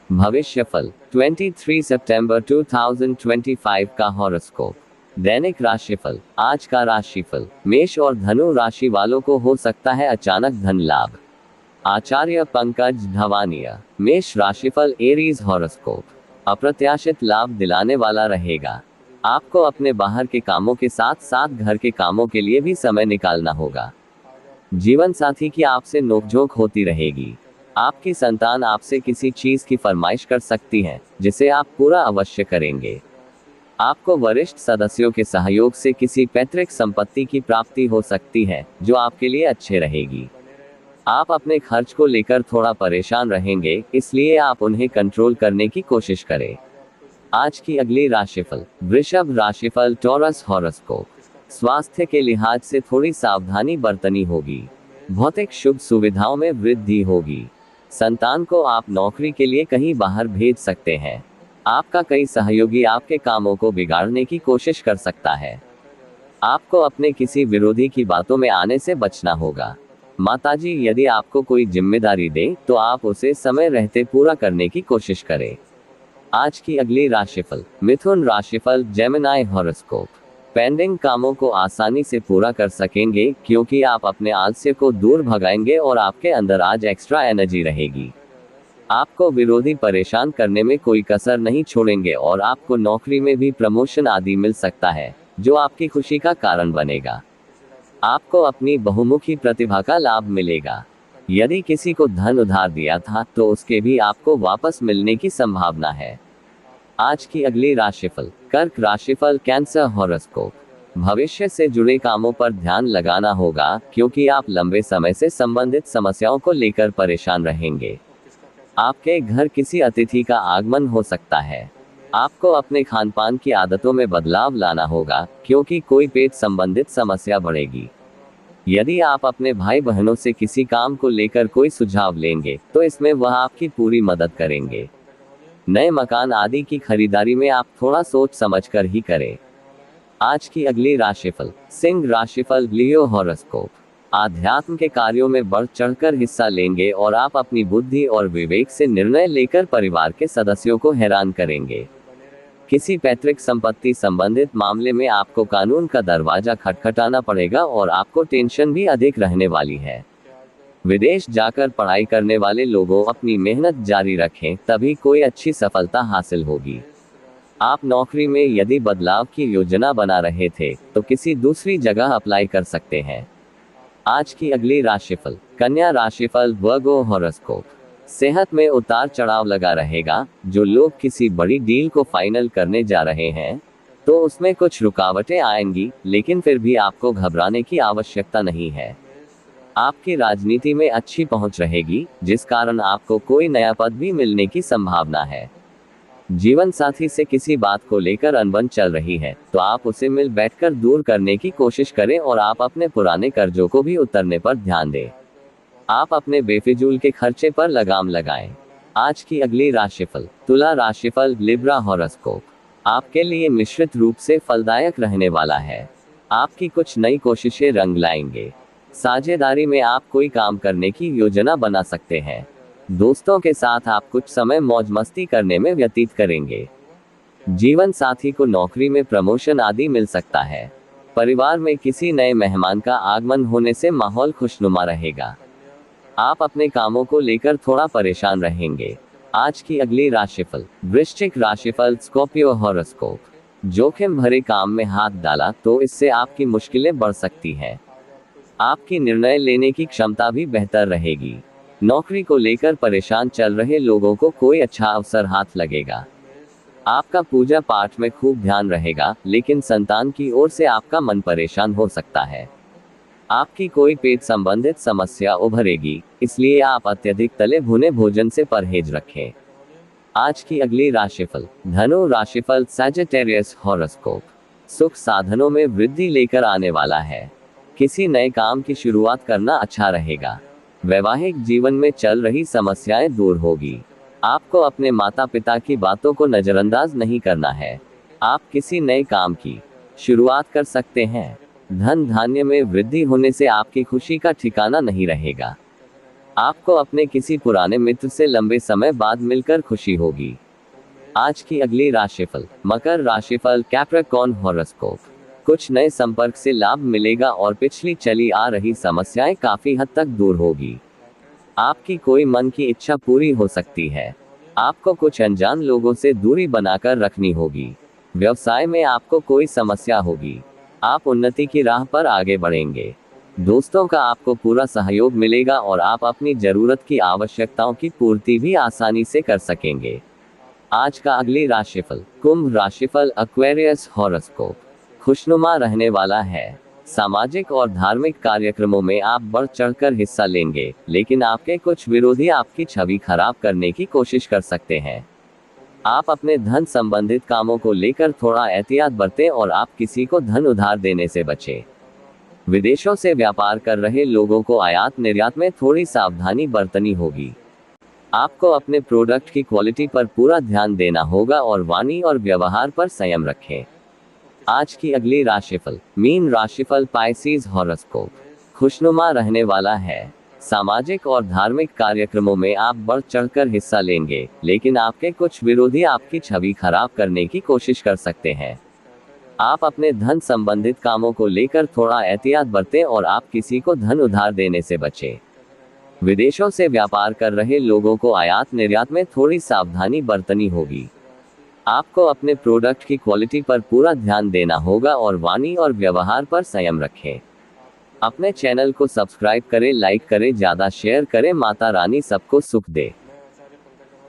भविष्यफल 23 सितंबर 2025 का हॉरोस्कोप। दैनिक राशिफल। आज का राशिफल। मेष और धनु राशि वालों को हो सकता है अचानक धन लाभ। आचार्य पंकज धवानिया। मेष राशिफल। Aries horoscope. अप्रत्याशित लाभ दिलाने वाला रहेगा। आपको अपने बाहर के कामों के साथ साथ घर के कामों के लिए भी समय निकालना होगा। जीवन साथी की आपसे नोकझोंक होती रहेगी। आपकी संतान आपसे किसी चीज की फरमाइश कर सकती है, जिसे आप पूरा अवश्य करेंगे। आपको वरिष्ठ सदस्यों के सहयोग से किसी पैतृक संपत्ति की प्राप्ति हो सकती है, जो आपके लिए अच्छे रहेगी। आप अपने खर्च को लेकर थोड़ा परेशान रहेंगे, इसलिए आप उन्हें कंट्रोल करने की कोशिश करें। आज की अगली राशिफल। वृषभ राशिफल। Taurus horoscope. स्वास्थ्य के लिहाज से थोड़ी सावधानी बरतनी होगी। भौतिक शुभ सुविधाओं में वृद्धि होगी। संतान को आप नौकरी के लिए कहीं बाहर भेज सकते हैं। आपका कई सहयोगी आपके कामों को बिगाड़ने की कोशिश कर सकता है। आपको अपने किसी विरोधी की बातों में आने से बचना होगा। माताजी यदि आपको कोई जिम्मेदारी दे तो आप उसे समय रहते पूरा करने की कोशिश करें। आज की अगली राशिफल। मिथुन राशिफल। Gemini horoscope. पेंडिंग कामों को आसानी से पूरा कर सकेंगे, क्योंकि आप अपने आलस्य को दूर भगाएंगे और आपके अंदर आज एक्स्ट्रा एनर्जी रहेगी। आपको विरोधी परेशान करने में कोई कसर नहीं छोड़ेंगे और आपको नौकरी में भी प्रमोशन आदि मिल सकता है, जो आपकी खुशी का कारण बनेगा। आपको अपनी बहुमुखी प्रतिभा का लाभ मिलेगा। यदि किसी को धन उधार दिया था तो उसके भी आपको वापस मिलने की संभावना है। आज की अगली राशिफल। कर्क राशिफल। Cancer horoscope. भविष्य से जुड़े कामों पर ध्यान लगाना होगा, क्योंकि आप लंबे समय से संबंधित समस्याओं को लेकर परेशान रहेंगे। आपके घर किसी अतिथि का आगमन हो सकता है। आपको अपने खानपान की आदतों में बदलाव लाना होगा, क्योंकि कोई पेट संबंधित समस्या बढ़ेगी। यदि आप अपने भाई बहनों से किसी काम को लेकर कोई सुझाव लेंगे तो इसमें वह आपकी पूरी मदद करेंगे। नए मकान आदि की खरीदारी में आप थोड़ा सोच समझकर ही करें। आज की अगली राशिफल। सिंह राशिफल। लियो हॉरोस्कोप। आध्यात्म के कार्यों में बढ़ चढ़कर हिस्सा लेंगे और आप अपनी बुद्धि और विवेक से निर्णय लेकर परिवार के सदस्यों को हैरान करेंगे। किसी पैतृक संपत्ति संबंधित मामले में आपको कानून का दरवाजा खटखटाना पड़ेगा और आपको टेंशन भी अधिक रहने वाली है। विदेश जाकर पढ़ाई करने वाले लोगों अपनी मेहनत जारी रखें, तभी कोई अच्छी सफलता हासिल होगी। आप नौकरी में यदि बदलाव की योजना बना रहे थे तो किसी दूसरी जगह अप्लाई कर सकते हैं। आज की अगली राशिफल। कन्या राशिफल। वर्गो हॉरोस्कोप। सेहत में उतार चढ़ाव लगा रहेगा। जो लोग किसी बड़ी डील को फाइनल करने जा रहे हैं तो उसमें कुछ रुकावटें आएंगी, लेकिन फिर भी आपको घबराने की आवश्यकता नहीं है। आपकी राजनीति में अच्छी पहुंच रहेगी, जिस कारण आपको कोई नया पद भी मिलने की संभावना है। जीवन साथी से किसी बात को लेकर अनबन चल रही है तो आप उसे मिल बैठकर दूर करने की कोशिश करें और आप अपने पुराने कर्जों को भी उतरने पर ध्यान दें। आप अपने बेफिजूल के खर्चे पर लगाम लगाएं। आज की अगली राशिफल। तुला राशिफल। Libra horoscope. आपके लिए मिश्रित रूप से फलदायक रहने वाला है। आपकी कुछ नई कोशिशें रंग लाएंगे। साझेदारी में आप कोई काम करने की योजना बना सकते हैं। दोस्तों के साथ आप कुछ समय मौज मस्ती करने में व्यतीत करेंगे। जीवन साथी को नौकरी में प्रमोशन आदि मिल सकता है। परिवार में किसी नए मेहमान का आगमन होने से माहौल खुशनुमा रहेगा। आप अपने कामों को लेकर थोड़ा परेशान रहेंगे। आज की अगली राशिफल। वृश्चिक राशिफल। Scorpio horoscope. जोखिम भरे काम में हाथ डाला तो इससे आपकी मुश्किलें बढ़ सकती हैं। आपकी निर्णय लेने की क्षमता भी बेहतर रहेगी। नौकरी को लेकर परेशान चल रहे लोगों को कोई अच्छा अवसर हाथ लगेगा। आपका पूजा पाठ में खूब ध्यान रहेगा, लेकिन संतान की ओर से आपका मन परेशान हो सकता है। आपकी कोई पेट संबंधित समस्या उभरेगी, इसलिए आप अत्यधिक तले भुने भोजन से परहेज रखें। आज की अगली राशिफल। धनु राशिफल। Sagittarius horoscope. सुख साधनों में वृद्धि लेकर आने वाला है। किसी नए काम की शुरुआत करना अच्छा रहेगा। वैवाहिक जीवन में चल रही समस्याएं दूर होगी। आपको अपने माता पिता की बातों को नजरअंदाज नहीं करना है। आप किसी नए काम की शुरुआत कर सकते हैं। धन धान्य में वृद्धि होने से आपकी खुशी का ठिकाना नहीं रहेगा। आपको अपने किसी पुराने मित्र से लंबे समय बाद मिलकर खुशी होगी। आज की अगली राशिफल। मकर राशिफल, कैप्रिकॉर्न हॉरोस्कोप। कुछ नए संपर्क से लाभ मिलेगा और पिछली चली आ रही समस्याएं काफी हद तक दूर होगी। आपकी कोई मन की इच्छा पूरी हो सकती है। आपको कुछ अनजान लोगों से दूरी बनाकर रखनी होगी। व्यवसाय में आपको कोई समस्या होगी। आप उन्नति की राह पर आगे बढ़ेंगे। दोस्तों का आपको पूरा सहयोग मिलेगा और आप अपनी जरूरत की आवश्यकताओं की पूर्ति भी आसानी से कर सकेंगे। आज का अगली राशिफल। कुंभ राशिफल, एक्वेरियस हॉरोस्कोप। खुशनुमा रहने वाला है। सामाजिक और धार्मिक कार्यक्रमों में आप बढ़ चढ़कर हिस्सा लेंगे, लेकिन आपके कुछ विरोधी आपकी छवि खराब करने की कोशिश कर सकते हैं। आप अपने धन संबंधित कामों को लेकर थोड़ा एहतियात बरतें और आप किसी को धन उधार देने से बचें। विदेशों से व्यापार कर रहे लोगों को आयात निर्यात में थोड़ी सावधानी बरतनी होगी। आपको अपने प्रोडक्ट की क्वालिटी पर पूरा ध्यान देना होगा और वाणी और व्यवहार पर संयम रखें। आज की अगली राशिफल। मीन राशिफल, पाइसेस हॉरोस्कोप। खुशनुमा रहने वाला है। सामाजिक और धार्मिक कार्यक्रमों में आप बढ़ चढ़कर हिस्सा लेंगे, लेकिन आपके कुछ विरोधी आपकी छवि खराब करने की कोशिश कर सकते हैं। आप अपने धन संबंधित कामों को लेकर थोड़ा एहतियात बरतें और आप किसी को धन उधार देने से बचें। विदेशों से व्यापार कर रहे लोगों को आयात निर्यात में थोड़ी सावधानी बरतनी होगी। आपको अपने प्रोडक्ट की क्वालिटी पर पूरा ध्यान देना होगा और वाणी और व्यवहार पर संयम रखें। अपने चैनल को सब्सक्राइब करें, लाइक करें, ज्यादा शेयर करें। माता रानी सबको सुख दे।